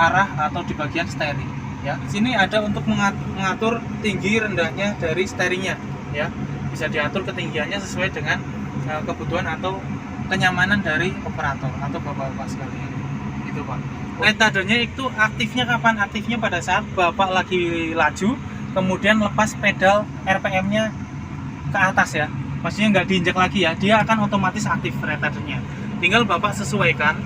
arah atau di bagian steering ya. Di sini ada untuk mengatur tinggi rendahnya dari steeringnya ya. Bisa diatur ketinggiannya sesuai dengan kebutuhan atau kenyamanan dari operator atau bapak-bapak sekalian. Gitu Pak. Retardernya itu aktifnya kapan? Aktifnya pada saat bapak lagi laju, kemudian lepas pedal RPM-nya ke atas ya. Maksudnya nggak diinjak lagi ya, dia akan otomatis aktif retardernya. Tinggal bapak sesuaikan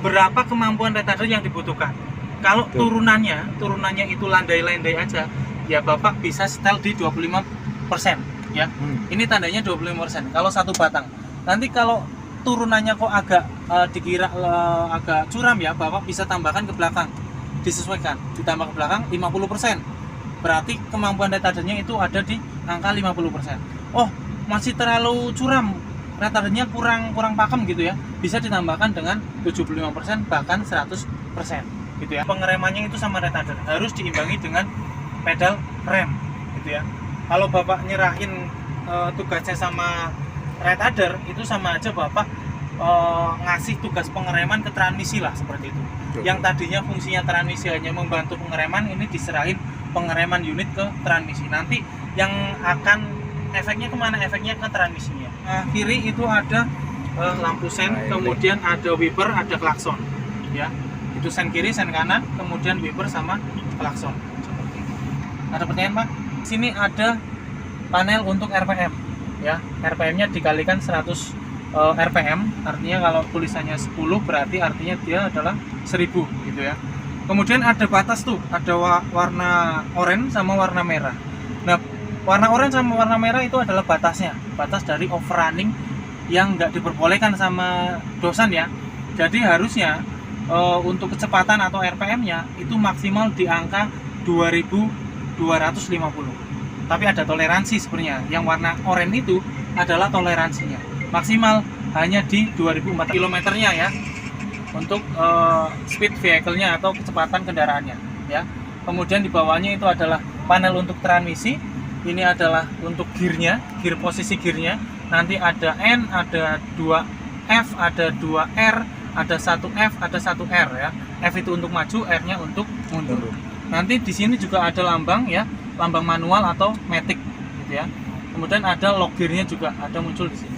berapa kemampuan retarder yang dibutuhkan. Kalau turunannya itu landai-landai aja, ya bapak bisa setel di 25% ya. Ini tandanya 25%. Kalau satu batang. Nanti kalau turunannya kok agak dikira agak curam ya, bapak bisa tambahkan ke belakang. Disesuaikan, ditambah ke belakang 50%. Berarti kemampuan retardernya itu ada di angka 50%. Oh, masih terlalu curam, retardernya kurang pakem gitu ya, bisa ditambahkan dengan 75% bahkan 100% gitu ya. Pengeremannya itu sama retarder harus diimbangi dengan pedal rem gitu ya. Kalau bapak nyerahin tugasnya sama retarder, itu sama aja bapak ngasih tugas pengereman ke transmisi lah, seperti itu. Yang tadinya fungsinya transmisi hanya membantu pengereman, ini diserahin pengereman unit ke transmisi. Nanti yang akan efeknya kemana? Efeknya ke transmisinya. Kiri itu ada lampu sen, kemudian ada wiper, ada klakson ya. Itu sen kiri, sen kanan, kemudian wiper sama klakson. Seperti itu. Ada pertanyaan Pak? Sini ada panel untuk RPM ya. RPM-nya dikalikan 100 RPM, artinya kalau tulisannya 10 berarti artinya dia adalah 1000 gitu ya. Kemudian ada batas tuh, ada warna oranye sama warna merah. Nah, warna oranye sama warna merah itu adalah batasnya, batas dari overrunning yang nggak diperbolehkan sama dosan ya. Jadi harusnya untuk kecepatan atau RPM-nya itu maksimal di angka 2250. Tapi ada toleransi sebenarnya. Yang warna oranye itu adalah toleransinya. Maksimal hanya di 2004 km-nya ya. Untuk speed vehicle-nya atau kecepatan kendaraannya ya. Kemudian di bawahnya itu adalah panel untuk transmisi. Ini adalah untuk gearnya, gear posisi gearnya. Nanti ada N, ada 2F, ada 2R, ada 1F, ada 1R ya. F itu untuk maju, R-nya untuk mundur. Nanti di sini juga ada lambang ya, lambang manual atau matic gitu ya. Kemudian ada lock gearnya juga ada muncul di sini.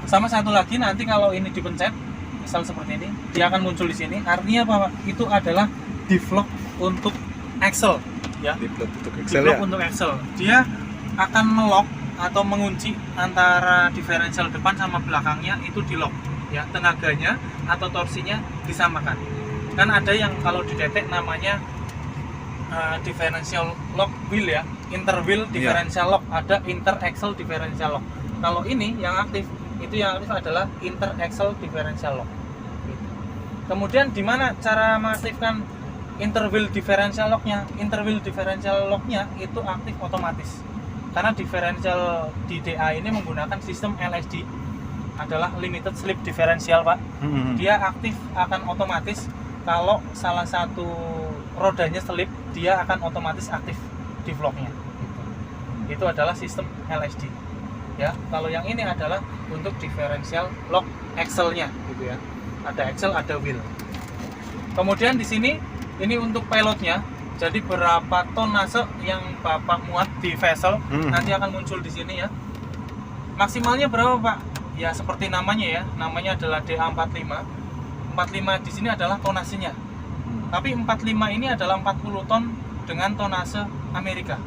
Sama satu lagi, nanti kalau ini dipencet, misal seperti ini, dia akan muncul di sini. Artinya apa? Itu adalah deflog untuk axle ya. Deflog untuk axle. Dia akan melock atau mengunci antara diferensial depan sama belakangnya, itu di lock ya. Tenaganya atau torsinya disamakan. Kan ada yang kalau didetek namanya differential lock wheel ya, inter wheel differential lock, ada inter axle differential lock. Kalau ini yang aktif, itu yang aktif adalah inter axle differential lock. Kemudian di mana cara mengaktifkan inter wheel differential lock-nya? Inter wheel differential lock-nya itu aktif otomatis. Karena differential di DA ini menggunakan sistem LSD, adalah limited slip differential, Pak. Dia aktif akan otomatis. Kalau salah satu rodanya slip, dia akan otomatis aktif di vlognya. Itu adalah sistem LSD. Ya, kalau yang ini adalah untuk differential lock axle-nya, gitu ya. Ada axle, ada wheel. Kemudian di sini ini untuk pilotnya. Jadi berapa tonase yang Bapak muat di vessel nanti akan muncul di sini ya. Maksimalnya berapa, Pak? Ya seperti namanya ya. Namanya adalah DA45. 45 di sini adalah tonasenya. Tapi 45 ini adalah 40 ton dengan tonase Amerika.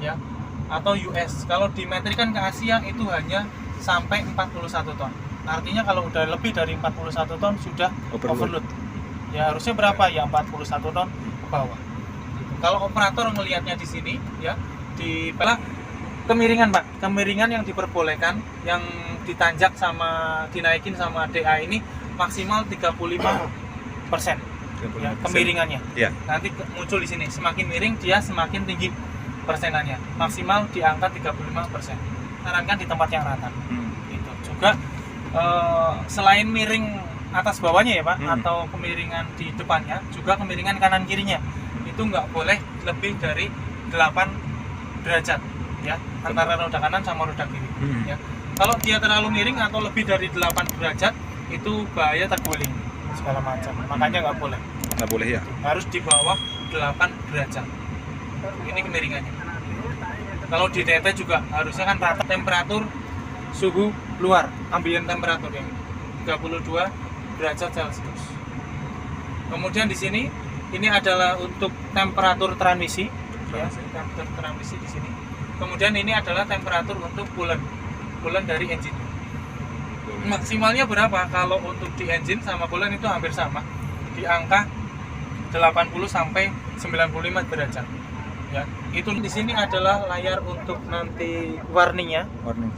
Ya. Atau US. Kalau dimetrikan ke Asia itu hanya sampai 41 ton. Artinya kalau udah lebih dari 41 ton sudah overload. Ya harusnya berapa? Ya 41 ton ke bawah. Gitu. Kalau operator melihatnya di sini ya, di kemiringan, Pak. Kemiringan yang diperbolehkan, yang ditanjak sama dinaikin sama DA ini maksimal 35%. Ya, kemiringannya. Ya. Nanti muncul di sini. Semakin miring dia semakin tinggi persenannya. Maksimal di angka 35%. Sarankan di tempat yang rata. Gitu. Juga selain miring atas bawahnya ya, Pak, atau kemiringan di depannya, juga kemiringan kanan kirinya itu nggak boleh lebih dari 8 derajat ya, antara roda kanan sama roda kiri. Ya. Kalau dia terlalu miring atau lebih dari 8 derajat itu bahaya terguling. segala macam. Makanya nggak boleh ya. Harus di bawah 8 derajat. Ini kemiringannya. Kalau di TT juga harusnya kan rata temperatur suhu luar, ambient temperatur yang 32 derajat Celcius. Kemudian di sini ini adalah untuk temperatur transmisi, ya, temperatur transmisi di sini. Kemudian ini adalah temperatur untuk bulan dari engine. Maksimalnya berapa? Kalau untuk di engine sama bulan itu hampir sama, di angka 80 sampai 95 derajat. Ya, itu di sini adalah layar untuk nanti warningnya.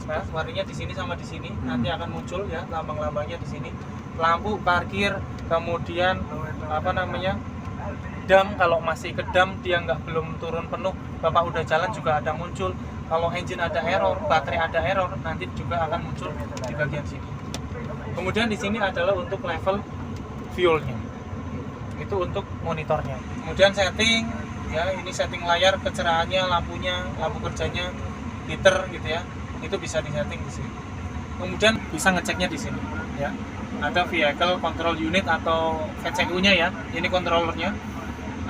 Nah, warningnya di sini sama di sini nanti akan muncul ya, lambang-lambangnya di sini. Lampu parkir, kemudian dam, kalau masih ke dam dia belum turun penuh, Bapak udah jalan juga ada muncul. Kalau engine ada error, baterai ada error, nanti juga akan muncul di bagian sini. Kemudian di sini adalah untuk level fuelnya. Itu untuk monitornya. Kemudian setting, ya ini setting layar, kecerahannya, lampunya, lampu kerjanya, liter gitu ya. Itu bisa disetting di sini. Kemudian bisa ngeceknya di sini, ya. Ada vehicle control unit atau VCU-nya ya. Ini controllernya.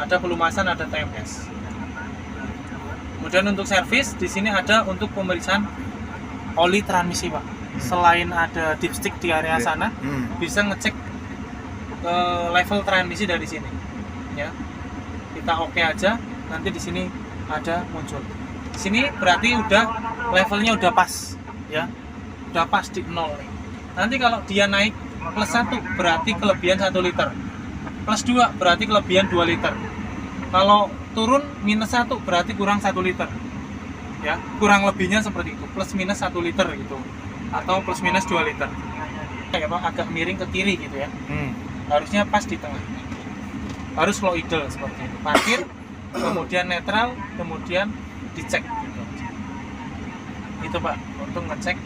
Ada pelumasan, ada TMS. Kemudian untuk servis di sini ada untuk pemeriksaan oli transmisi, Pak. Selain ada dipstick di area sana, bisa ngecek level transmisi dari sini. Ya. Kita oke aja, nanti di sini ada muncul. Di sini berarti udah levelnya udah pas, ya. Udah pas di 0. Nanti kalau dia naik plus 1 berarti kelebihan 1 liter. Plus 2 berarti kelebihan 2 liter. Kalau turun minus 1 berarti kurang 1 liter. Ya, kurang lebihnya seperti itu, plus minus 1 liter gitu. Atau plus minus 2 liter. Ya, Pak, agak miring ke kiri gitu ya. Harusnya pas di tengah. Harus low idle seperti ini. Parkir, kemudian netral, kemudian dicek gitu. Itu Pak, untuk ngecek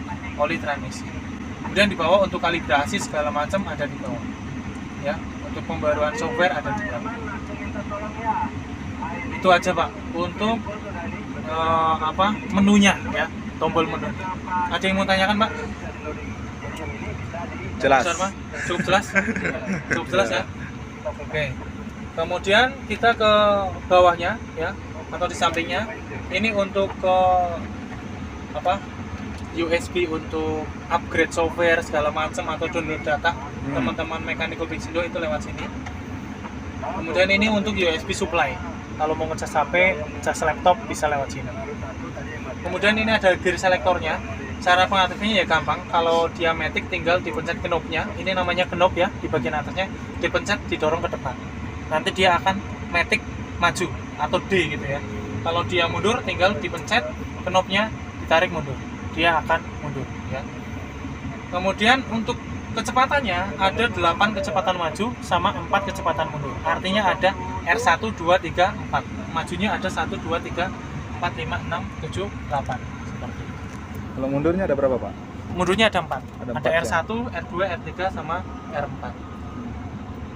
oli transmisi. Kemudian di bawah untuk kalibrasi segala macam ada di bawah. Ya, untuk pembaruan software ada di bawah. Itu aja Pak untuk menunya ya, tombol menu. Ada yang mau tanyakan Pak? Jelas. Besar, Pak? Cukup jelas? Cukup jelas ya? Oke. Kemudian kita ke bawahnya ya, atau di sampingnya. Ini untuk ke USB untuk upgrade software segala macam atau download data. Teman-teman mekanikal Bixindo itu lewat sini. Kemudian ini untuk USB supply. Kalau mau ngecas HP, ngecas laptop bisa lewat sini. Kemudian ini ada gear selektornya. Cara pengaktifnya ya gampang. Kalau dia matic tinggal dipencet knobnya. Ini namanya knob ya, di bagian atasnya. Dipencet, didorong ke depan. Nanti dia akan matic maju atau D gitu ya. Kalau dia mundur tinggal dipencet knobnya, ditarik mundur. Dia akan mundur ya. Kemudian untuk kecepatannya ada 8 kecepatan maju sama 4 kecepatan mundur. Artinya ada R1, 2, 3, 4. Majunya ada 1, 2, 3, 4, 5, 6, 7, 8. Seperti itu. Kalau mundurnya ada berapa Pak? Mundurnya ada 4. Ada R1, ya? R2, R3 sama R4.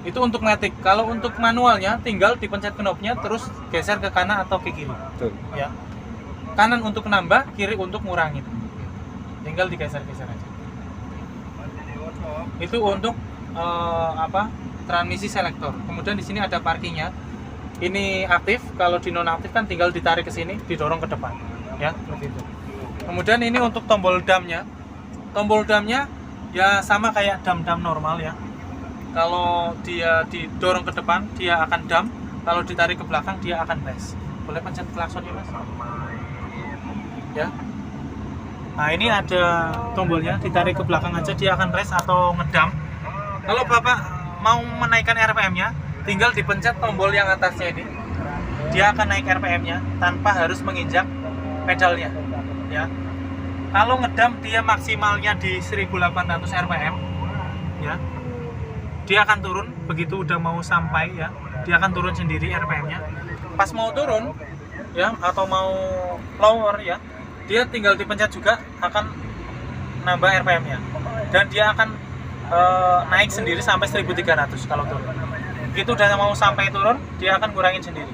Itu untuk matic. Kalau untuk manualnya tinggal dipencet knobnya terus geser ke kanan atau ke kiri. Betul. Ya. Kanan untuk nambah, kiri untuk ngurangin. Tinggal digeser-geser aja. Itu untuk transmisi selektor. Kemudian di sini ada parkingnya. Ini aktif. Kalau di nonaktif kan tinggal ditarik ke sini, didorong ke depan. Ya, seperti itu. Kemudian ini untuk tombol damnya. Tombol damnya ya sama kayak dam-dam normal ya. Kalau dia didorong ke depan, dia akan dam. Kalau ditarik ke belakang, dia akan rest. Boleh pencet klaksonnya Mas? Ya. Nah ini ada tombolnya, ditarik ke belakang aja dia akan rest atau ngedam. Kalau Bapak mau menaikkan RPM-nya, tinggal dipencet tombol yang atasnya ini. Dia akan naik RPM-nya tanpa harus menginjak pedalnya. Ya. Kalau ngedam dia maksimalnya di 1800 RPM. Ya. Dia akan turun begitu udah mau sampai ya. Dia akan turun sendiri RPM-nya. Pas mau turun ya atau mau lower ya, dia tinggal dipencet juga akan nambah RPM-nya dan dia akan naik sendiri sampai 1300 kalau turun. Begitu udah mau sampai turun, dia akan kurangin sendiri.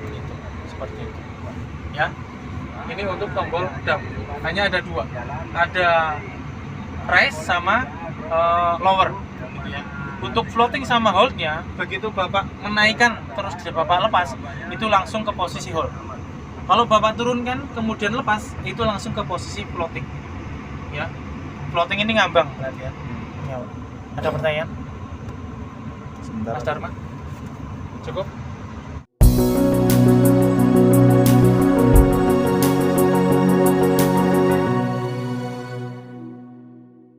Gitu, seperti itu. Ya. Ini untuk tombol dam. Hanya ada 2. Ada rise sama lower gitu ya. Untuk floating sama holdnya, begitu Bapak menaikkan terus Bapak lepas, itu langsung ke posisi hold. Kalau Bapak turunkan kemudian lepas, itu langsung ke posisi floating. Ya, floating ini ngambang berarti ya. Ya, ada pertanyaan? Sebentar. Mas Dharma? Cukup?